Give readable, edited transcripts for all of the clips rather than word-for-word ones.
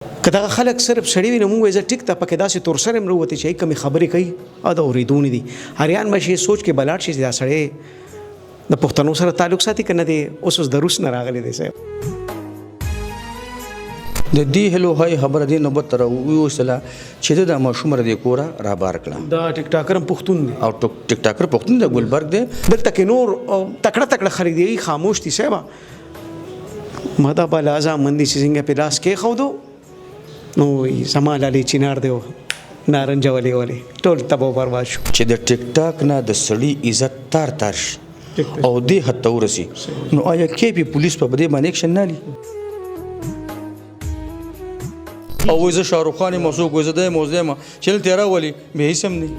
که دغه خلک صرف سړی وي نو موږ زه ټیک ته پکې داسې تور سره مروته چې کمی خبرې کوي او د اوریدونی دي هریان بشي سوچ کې بلاټ شي دا سړی د پښتنو سره تعلق ساتي کنه دی اوس د روس نه راغلی دی صاحب د دې هلو هاي خبره دی نو بتر وسله چې د ماشوم ر دې کورا را بار کړه دا ټیک ټاکر پښتون دی او ټیک ټاکر پښتون د ګلبرګ دی دلته کې نور تکړه تکړه خلک دی خاموش دي صاحب مدا بلازا مندي څنګه په لاس کې خو دو نو زمال علي چینار دیو نارنج ولي ټول تبو برباد شو چې د ټیک ټاک نه د سړی عزت تار ترش او دې حتی ورسي نو آیا کې پی پولیس په بده باندې اکشن نه لي او وزه شاروخ خان موضوع وزه د موضوع ما چې تیرا ولي به هیڅ هم نه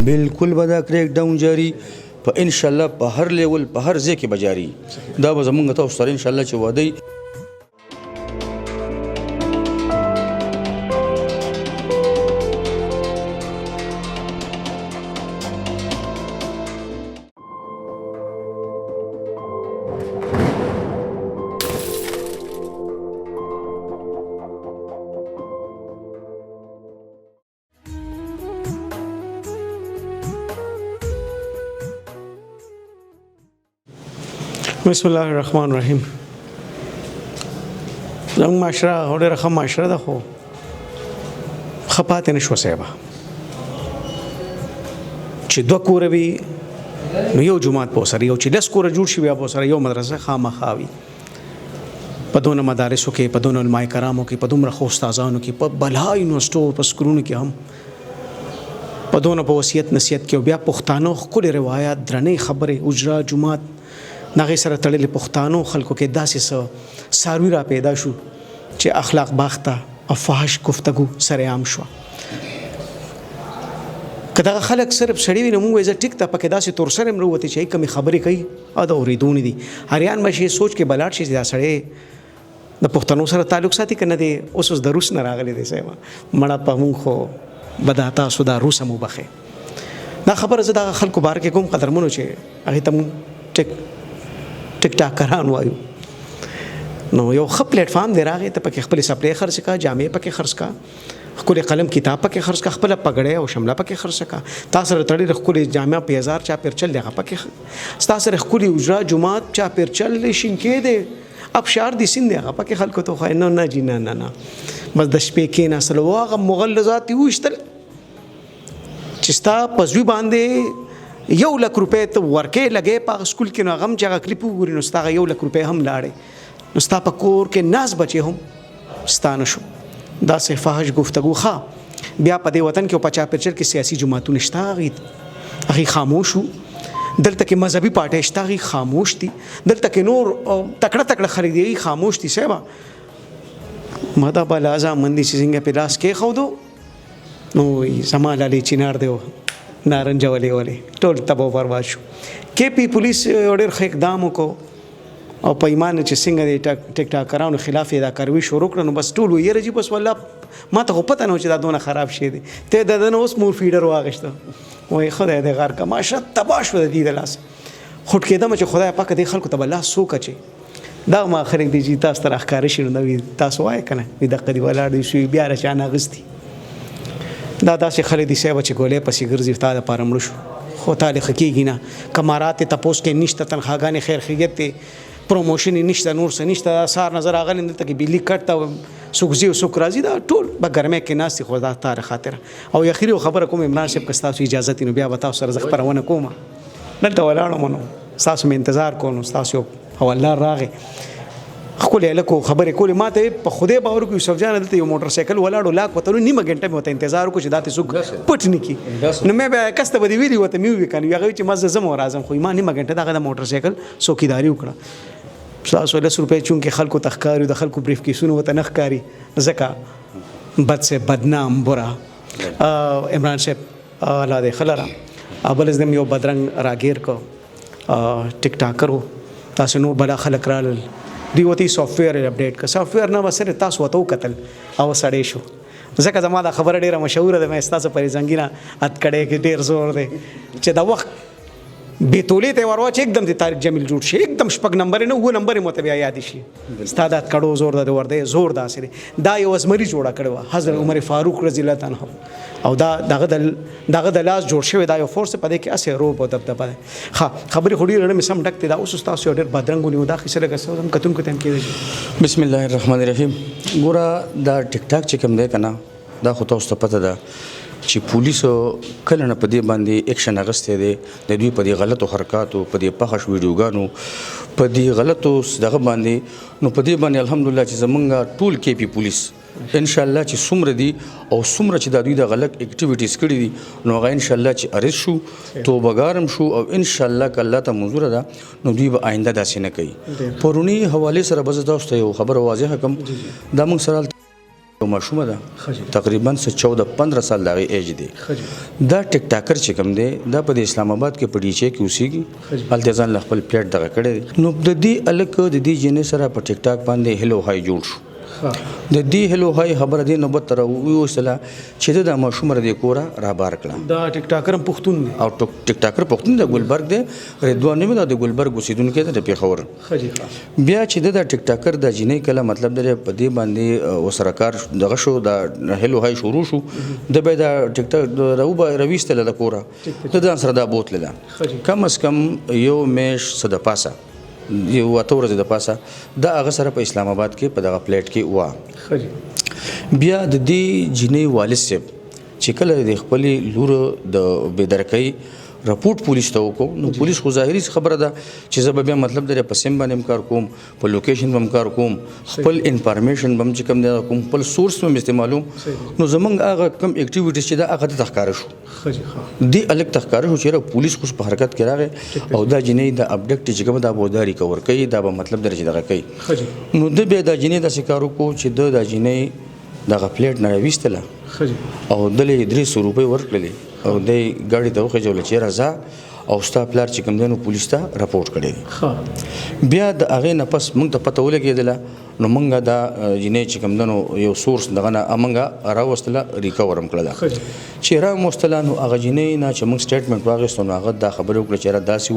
بالکل بدا کریک ډاون جاری په ان شاء الله په هر لیول په هر ځای کې بجاري دا به زمونږ ته سره ان شاء الله چې وادي بسم الله الرحمن الرحیم زموږ معاشره ډېره ښه معاشره ده خو ښه پاتې نه شوه صاحبه چې دوه کوره وي نو یو جومات په سره یو چې لس کوره جوړ شي بیا په سره یو مدرسه خامخا وي په دونه مدارسو کې په دونه علماء کرامو کې په دومره ښو استادانو کې په بلا یونیورسټو په سکولونو کې هم په دونه په وصیت نصیحت کې بیا پښتانه ښکلې روایت درنې خبرې اجرا جومات نغې سره تړلې پښتانو خلکو کې داسې ساروي را پیدا شو چې اخلاق باخته او فحش گفتگو سره عام شو که دغه خلک صرف سړی وي نو موږ زه ټیک ته پکې داسې تور سره مروته چې کمی خبرې کوي او د اوریدونی دي هریان بشي سوچ کې بلاټ شي دا سړی د پښتنو سره تعلق ساتي کنه دی اوس د روس نه راغلی دی صاحب مړه په مونږ خو بداتا سودا روس مو بخه دا خبره زه د خلکو بار کې کوم قدرمنو چې هغه تم ټیک ټاکران وایو نو یو ښه پلیټ فارم دی راغی ته پکې خپل سپلای خرڅ کا جامې پکې خرڅ کا خپل قلم کتاب پکې خرڅ کا خپل پګړې او شمله پکې خرڅ کا تاسو سره تړي خپل جامې په 1000 چا پیر چل لغه پکې تاسو سره خپل اجرا جمعات چا پیر چل شینکې دی اب شعر دي سین دی هغه پکې خلکو ته خو نه جی نه بس د شپې کې نه اصل واغه مغلظات وشتل چې ستا پزوی باندې 1 لک روپے ته ورکې لګې په سکول کې نو غم چې کلیپ وګوري نو ستا 1 لک روپے هم لاړې نو ستا په کور کې ناز بچي هم ستانه شو دا سه فحش گفتگو ښه بیا په دې وطن کې په چا پرچر کې سیاسي جماعتونه شته هغه خاموش وو دلته کې مذهبي پارټي شته هغه خاموش دي دلته کې نور تکړه تکړه خلک دي خاموش دي صاحب مدا بلازا مندي څنګه په لاس کې خو دو نو زمال علي چینار دیو نارنج ولي ټول تبو برباد شو کې پی پولیس ډېر ښه اقدام وکړو او په ایمان چې څنګه د ټیک ټاکرانو خلاف دا کاروي شروع کړو نو بس ټول یې رجی بس والله ما ته پته نه چې دا دونه خراب شي دي ته د نو اوس مور فیډر واغشته وای خدای دې غار کا ماشه تباش و دې د لاس خټ کېدم چې خدای پاک دې خلکو ته الله سو کچي دا ما خرګ دي چې تاسو تر اخکار شي نو تاسو وای کنه دې قدی ولاړ دي شو بیا رچانه غستی دا داسې خلک دي چې ګولې پسې ګرځي تا د پارمړ شو خو تعالی حقیقی نه کمارات تپوس کې نشته تنخواګانې خیر خیریت ته پروموشن نشته نور څه نشته سار نظر اغل نه ته کې بلی کټ سوګزي او سوک راځي دا ټول بګرمه کې ناس خدا تعالی خاطر او اخري خبره کوم عمران صاحب کستا سو اجازه تینو بیا وتاو سره خبرونه کوم دلته ولاړم نو تاسو مې انتظار کوم تاسو حواله راغی خو له لکو خبره کولې ماته په خوده باور کو یوسف جان دلته یو موټر سایکل ولاړو لاک وته نیمه غنټه مې وته انتظار کو چې داتې سوق پټ نکی نو مې به کسته بدی ویلی وته مې وکنه هغه چې مزه زم راځم خو ما نیمه غنټه دغه موټر سایکل سوکیداری وکړه 100 روپے چونکه خلکو تخکاری د خلکو بریف کیسونه وته نخکاری زکا بد سے بدنام برا عمران صاحب الله دې خلرا ابل زم یو بدرنګ راګیر کو ټیک ټاکرو تاسو نو بلا خلک رال دی وتی سافټویر اپډیټ کا سافټویر نه وسره تاسو وته قتل او سړې شو ځکه زما دا خبره ډیره مشهوره ده مې تاسو پرې زنګینا ات کړه کې ډیر زور دی چې دا وخت بیتولې ته ور واچ एकदम د طارق جمیل جوړ شي एकदम شپږ نمبر نه و نمبر مو ته بیا یاد شي استاد کړو زور د ورده زور داسې دا یو ازمري جوړه کړو حضرت عمر فاروق رضی الله عنه او دغه د لاس جوړ شوی دا یو فورس په دې کې اسه روب او دبدبه ها خبرې خوري رڼه سم ډکته دا اوس تاسو ډېر بدرنګونی دا خسره کسم کتون کتن کې بسم الله الرحمن الرحیم ګوره دا ټیک ټاک چې کوم دی کنه دا خو تاسو ته پته ده چې پولیسو کله نه په دې باندې اکشن اغستې دی د دوی په دې غلطو حرکاتو په دې پخش ویډیوګانو په دې غلطو دغه باندې نو په دې باندې الحمدلله چې زمونږ ټول کې پی پولیس ان شاء الله چې څومره دي او څومره چې د دوی د غلط اکټیویټیز کړي دي نو هغه ان شاء الله چې ارست شو توبګارم شو او ان شاء الله ک الله ته منظور ده نو دوی به آینده داسې نه کوي پرونی حواله سره بز تاسو ته یو خبر واضح کوم دا موږ سره یو ماشومه ده تقریبا 14-15 سال دغه ایج دی دا ټیک ټاکر چې کوم دی دا په اسلام آباد کې په ډیچې کې اوسېږي التزام خپل پلیټ دغه کړی نو د دې الک د دې جنې سره په ټیک ټاک باندې هلو هاي جوړ شو د دې هلو هاي خبره دی نو بتر وسله چې د ماشوم ر دې کورا را بار کړه دا ټیک ټاکر پښتون دی او ټیک ټاکر پښتون د ګلبرګ دی رضوان نیمه د ګلبرګ اوسیدونکو د پیښور بیا چې د ټیک ټاکر د جنې کله مطلب د دې باندې وسرکار دغه شو د هلو هاي شروع شو د به د ټیک ټاک رويستله د کورا د سره د بوتله کم از کم یو میش صد پاسه یو اتورز د پاسه دا هغه سره په اسلام آباد کې په دغه پلیټ کې وا بیا د دې جنې والد صاحب چې کله د خپل لور د بيدرکۍ رپورټ پولیس ته وکړو نو پولیس خو ظاهري خبره ده چې زه بیا مطلب د پسیم باندې کار کوم په لوکیشن باندې کار کوم خپل انفارمیشن باندې چې کوم دی کوم خپل سورس باندې استعمالوم نو زمونږ هغه کم اکټیویټیز چې دا هغه د تخکار شو دی الک تخکار شو چې پولیس خو په حرکت کې راغی او دا جنې د اپډیټ چې کوم دا بوداري کور کوي دا به مطلب درجه دغه کوي نو د به دا جنې د سکارو کو چې د جنې دغه پلیټ نه ویستله او دلې 300 روپۍ ورکړلې او د ګاډي ته وخجول چې راځه او ستا پلار چې کوم دینو پولیس ته راپورټ کړی بیا د هغه نه پس موږ ته پته ولګېدله نو موږ دا جنې چې کوم دینو یو سورس دغه نه امنګه راوستله ریکورم کړله چې را مستله نو هغه جنې نه چې موږ سټیټمنټ واغېستو نو هغه دا خبره وکړه چې را داسې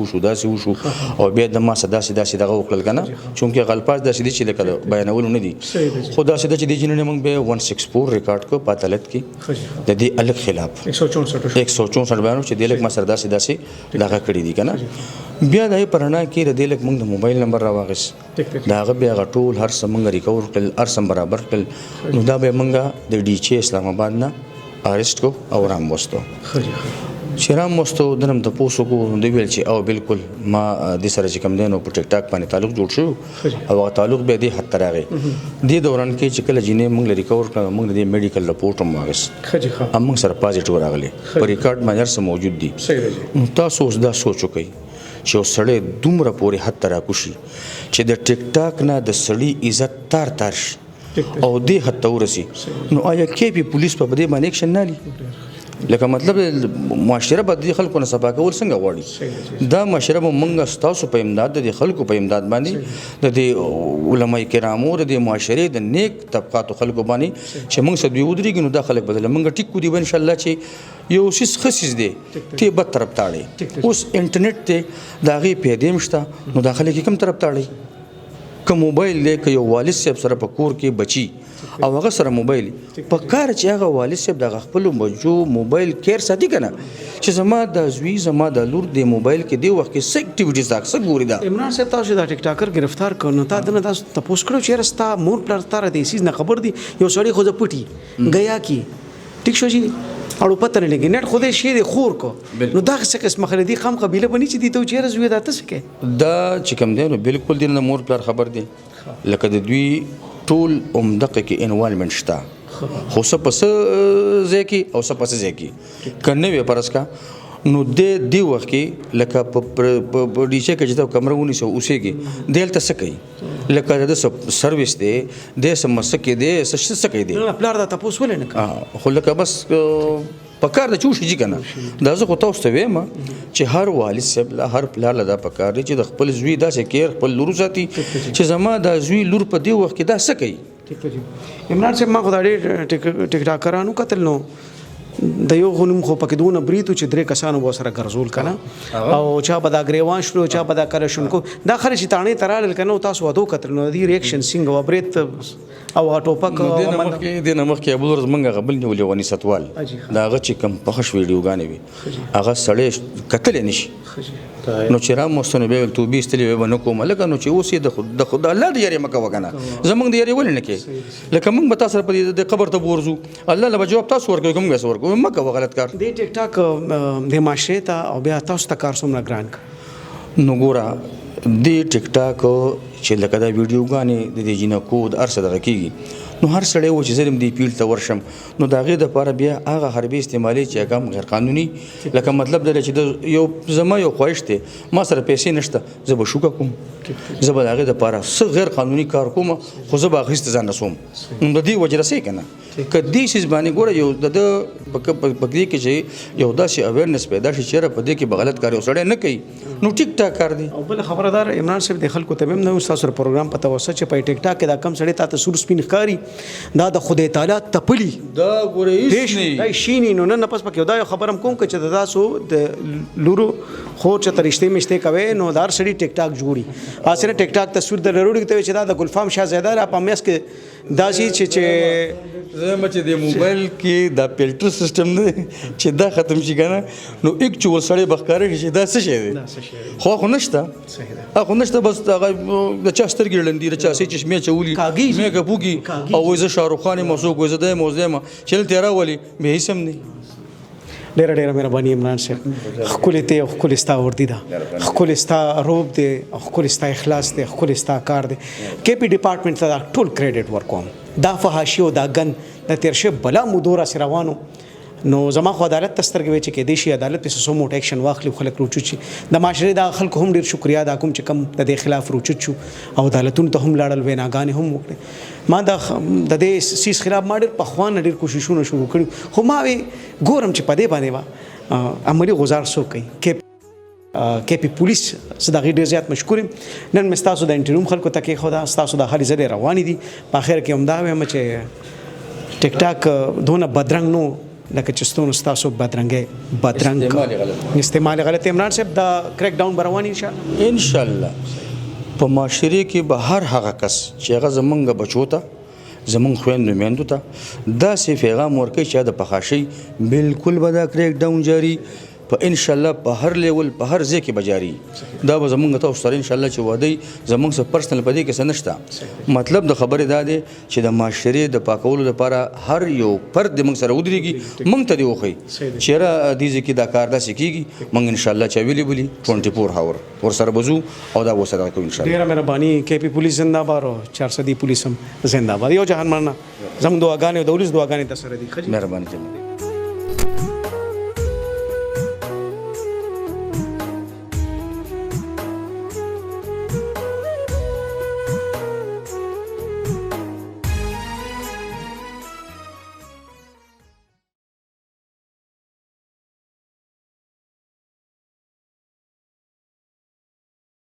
وشو او بیا د ما داسې دغه وکړل کنه چونکې غلطاز داسې دي چې لکه بیانول نه دي خو داسې د چې د جنې موږ به 164 ریکارډ کو په عدالت کې د دې الګ خلاف 164 بیانو چې د لک ما سره داسې دغه کړی دي کنه بیا د پرانا کې د لک موږ د موبایل نمبر راوغس دا هغه بیا غټول هر څه موږ ریکور کړل هر څه برابر کړل نو دا به موږ د ډیچې اسلام آباد نه ارست کو او رام وستو چې رام وستو دنم د پوسو کو د ویل چې او بالکل ما د سره چې کوم دینو په ټیک ټاک باندې تعلق جوړ شو او تعلق به دې حد تر راغی د دوران کې چې کله جنې موږ ریکور کړو موږ د میډیکل رپورټ هم واغس موږ سره پازیټیو راغلی په ریکارډ باندې سره موجود دي تاسو اوس دا سوچو کوي چې سړی دومره پورې حد تر راکوشي چې د ټیک ټاک نه د سړی عزت تار شي او دې حد ته ورسي نو آیا کې پی پولیس په دې باندې اکشن نه لري لکه مطلب معاشره به د خلکو نه صفا کول څنګه غواړي دا معاشره به موږ ستاسو په امداد د خلکو په امداد باندې د علماء کرامو د معاشره د نیک طبقاتو خلکو باندې چې موږ سدوی ودرېږو نو دا خلک بدل موږ ټیک کو دی ان شاء الله چې یو سیس خصیص دی ته به طرف تاړي اوس انټرنیټ ته دا غي پیدا مشته نو داخله کې کم طرف تاړي که موبایل دی که یو والد صاحب سره په کور کې بچي او هغه سره موبایل په کار چې هغه والد صاحب د خپل بچو موبایل کیر ساتي کنه چې زما د زوی زما د لور د موبایل کې دی وخت کې څه اکټیویټیز تاسو ګوري دا عمران صاحب تاسو دا ټیک ټاکر گرفتار کړو تا دنه تاسو تاسو کړو چې راستا مور پلار تر دې سیس نه خبر دی یو سړی خو پټي گیا کی ټیک شو جی اړو پته نه لګی نت خوده شی دی خور کو نو دا څه قسم خلدي قام قبيله بني چې دی ته چیرې زوی دا تاسو کې دا چې کوم دی نو بالکل دی نه مور پلار خبر دی لکه د دوی ټول عمدقه کې انوالمنت شته خو څه پس ځکه او څه پس ځکه کنه وی پرسکا نو د دی وخت کې لکه په ډیچه کې چې کمره ونی سو اوسېږي دلته څه کوي لکه د سرویس دی د سمسکه دی څه کوي دی پلار دا تاسو ولنه خو لکه بس پکار د چوشي جی کنه دا زه خو تاسو ته وایم چې هر والد صاحب له هر پلار له دا پکار دی چې د خپل زوی داسې کیر خپل لور ساتي چې زما د زوی لور په دی وخت کې دا څه کوي عمران صاحب ما خدای ټیک ټاکرانو قتل نو د یو غنوم خو پکې دونه بریتو چې درې کسانو به سره ګرځول کنه او چا به دا ګریوان شلو چا به دا کلشونکو دا خلک چې تاڼې ترالل کنه تاسو ودو کتل نو دی ریاکشن څنګه و برید او ټوپک د نمخ کې ابو ورځ منګه غبل نیولې ونی ستوال دا هغه چې کم پخښ ویډیوګانې وي هغه سړی کتل نشي نو چې را مستنه به تو به استلی به نو کوم لکه نو چې اوسې د خدای الله دې یاري مکه وکنه زمونږ دې یاري ولې نه کې لکه موږ به تاسو په دې قبر ته ورزو الله له جواب تاسو ورکوي کوم غس ورکوي مکه غلط کار دې ټیک ټاک د معاشره ته او بیا تاسو ته کار څومره ګران نو ګوره دې ټیک ټاک چې لکه دا ویډیوګانې د دې جنکو د ارسه دغه کیږي نو هر سړی و چې زرم دی پیل ته ورشم نو د هغې دپاره بیا هغه حربي استعمالي چې هغه هم غیر قانوني لکه مطلب دا چې د یو زما یو خواهش دی ما سره پیسې نشته زه به شوکه کوم زه به د هغې دپاره څه غیر قانوني کار کوم خو زه به اخیسته ځان رسوم نو د دې وجه رسې که نه که دې څیز باندې ګوره یو د ده په دې کې چې یو داسې اویرنس پیدا شي چېرې په دې کې به غلط کار یو سړی نه کوي نو ټیک ټاک کار دی او بل خبردار عمران صاحب د خلکو ته هم نو تاسو پروګرام پته وسه چې په ټیک ټاک کې دا کم سړی تاسو سور سپین ښکاری دا د خدای تعالی تپلی دا ګوره هیڅ نه دا شینی نو نه پس پکې دا یو خبرم کوم چې تاسو د لورو خو چې ترشته مشته کوي نو دار سړی ټیک ټاک جوړي اسنه ټیک ټاک تصویر د لورو کې چې دا د ګلفام شاهزاده را پامیس کې داسي چې زما چې د موبایل کې دا فلټر سیستم دی چې دا ختم شي کنه نو اکچوال سړی بخکاره شي دا څه شي دی خو نشته خو نشته بس هغه د چا سترګې لندې د چا سې چشمه چولي مې کپوږي او وایي زه شاهرخ خان موضوع کوي زه د موضوع ما چې تیرا ولي به هیڅ هم نه ډېره ډېره مهرباني عمران صاحب ښکلې ته ښکلې ستا وردي ده ښکلې ستا روب دی ښکلې ستا اخلاص دی ښکلې ستا کار دی کې پی ډپارټمنټ ته دا ټول کریډټ ورکوم دا فحاشي او دا ګن د تیر شي بلا مودوره سره روانو نو زما خو عدالت تسترګې وي چې کې دیشي عدالت په سو موټ اکشن واخلي خلک روچو چی د معاشره د خلکو هم ډیر شکریا ادا کوم چې کم د دې خلاف روچو چو او عدالتونو ته هم لاړل ویناګانې هم وکړي ما د دې سیس خلاف ما ډیر په خوان ډیر کوششونه شروع کړي خو ما وی ګورم چې پدې باندې وا عملی غزار سو کوي کې پی پولیس صداغي ډیر زیات مشکور نن مستاسو د انټروم خلکو ته کې خدا ستاسو د حالي زړه رواني دي په اخر کې هم دا وایم چې ټیک ټاک دونه بدرنګ نو لکه چې ستونو ستاسو بدرنګ استعمال غلط عمران صاحب دا کریک ډاون برواني ان شاء الله په معاشره کې به هر هغه کس چې هغه زمونږ بچو ته زمونږ خويندو میندو ته دا سي پیغام ورکړي چې د پخاشي بالکل به دا کریک ډاون جاری په ان شاء الله په هر لیول په هر ځای کې بجاري دا به زمونږ ته سره ان شاء الله چې وادي زمونږ سره پرسنل پدې کې سنشتا مطلب د خبره دا دی چې د معاشره د پاکولو لپاره هر یو فرد موږ سره ودرېږي موږ ته دی وخی چیرې دې ځکه دا کار دا سکیږي موږ ان شاء الله چې ویلې بلی 24 هاور ور سره بزو او دا وسره کوو ان شاء الله ډیره مهرباني کې پی پولیس زنده‌باد او 400 پولیس هم زنده‌باد یو جهان مرنا زموږ دعاګانې او د ولس دعاګانې تر سره دي مهرباني